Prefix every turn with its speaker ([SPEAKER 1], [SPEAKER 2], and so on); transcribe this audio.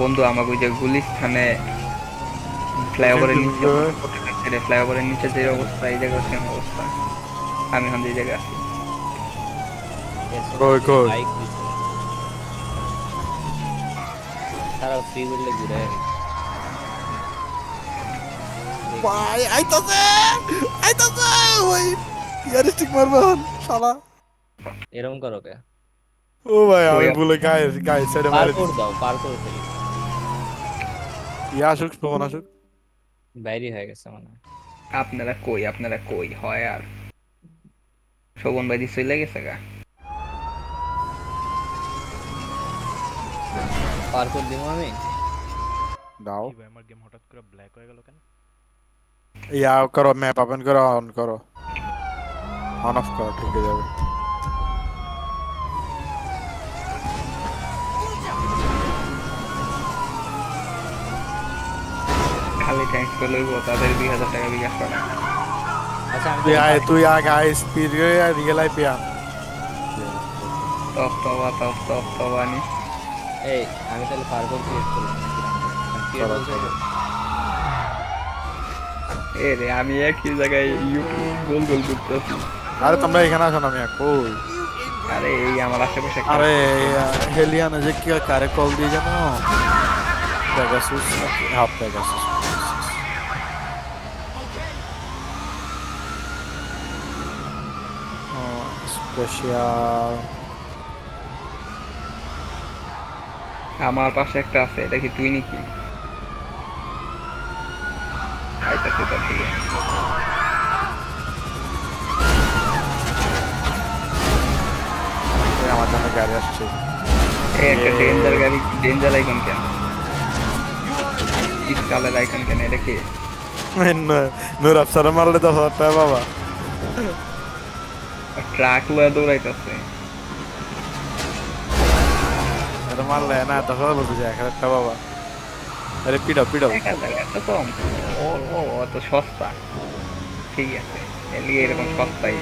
[SPEAKER 1] বন্ধু আমাকে ওই যে গুলিস্তানে ফ্লাইওভারের নিচে ফ্লাইওভারের নিচে যে অবস্থা, এই জায়গায় সেম অবস্থা। আমি এখন যে জায়গায় আছি।
[SPEAKER 2] পেছনে
[SPEAKER 3] কই
[SPEAKER 2] যে
[SPEAKER 3] কই
[SPEAKER 2] বাইক দিছে তারা ফ্রি বললে ঘুরে দেখি।
[SPEAKER 3] ভাই আইতাছে আইতাছে ভাই ইয়ারিস্টিক মারবান শালা
[SPEAKER 2] এরকম করো কে?
[SPEAKER 3] ও ভাই
[SPEAKER 1] কই
[SPEAKER 3] আমি ভুলে গায়ে গায়ে সাইডে মারে
[SPEAKER 2] পার্কোর
[SPEAKER 3] দিছি
[SPEAKER 2] দাও, পার্কোর ফেলি।
[SPEAKER 3] ইয়া আসুক শোভন আসুক
[SPEAKER 2] বাইরে হয়ে গেছে মানে।
[SPEAKER 1] আপনারা কই হয় আর শোভন ভাই চলে গেছে গা।
[SPEAKER 2] পার্কোর দিব আমি।
[SPEAKER 3] দাও
[SPEAKER 4] কি ভাই আমার গেম হঠাৎ করে ব্ল্যাক হয়ে গেল কেন?
[SPEAKER 3] ইয়া করো ম্যাপ ওপেন করো অন করো অন অফ করো ঠিক হয়ে যাবে
[SPEAKER 1] খালি থ্যাঙ্কস করে লইব তাদের 2000 টাকা বিকাশ করা।
[SPEAKER 2] আচ্ছা আমি
[SPEAKER 3] তুই
[SPEAKER 2] তাহলে
[SPEAKER 3] আয় তুই আগে আয় স্পিড করে রিয়েল আই পিয়ান
[SPEAKER 1] তবা নি।
[SPEAKER 2] এই আমি তাহলে পার্কোর ক্রিয়েট করলাম নাকি ক্রিয়েট
[SPEAKER 3] করো
[SPEAKER 2] বলতে
[SPEAKER 3] করো
[SPEAKER 1] এ রে আমি একই জায়গায় ইউটিউব গোল গোল করতেছি।
[SPEAKER 3] আরে তোমরা এখানে আসো না আমি কই
[SPEAKER 1] আরে এই আমার আশেপাশে একটা
[SPEAKER 3] আরে হেলিয়ান যে কি কারে কল দিয়ে জানো পেগাসুস নাকি হ্যাঁ পেগাসুস স্পেশাল
[SPEAKER 1] আমার পাশে একটা আছে, এটা কি তুই নাকি? আইতাছে তার দিকে।
[SPEAKER 3] আমার জন্য গাড়ি আসছে
[SPEAKER 1] এই একটা ডেঞ্জার গাড়ি, ডেঞ্জার আইকন কেন? স্কালের আইকন কেন? এটা কি?
[SPEAKER 3] নূর আফসার মারলে 10,000 টাকা বাবা
[SPEAKER 1] ট্রাক লয়ে দৌড়াইতেছে।
[SPEAKER 3] এটা মারলে না 10,000 বলতে যায় 1,000 টাকা বাবা আরে পিডাও পিডাও
[SPEAKER 1] 1000 এত কম? ও ও অত সস্তা। ঠিক আছে, এলিয়ে এরকম সস্তাই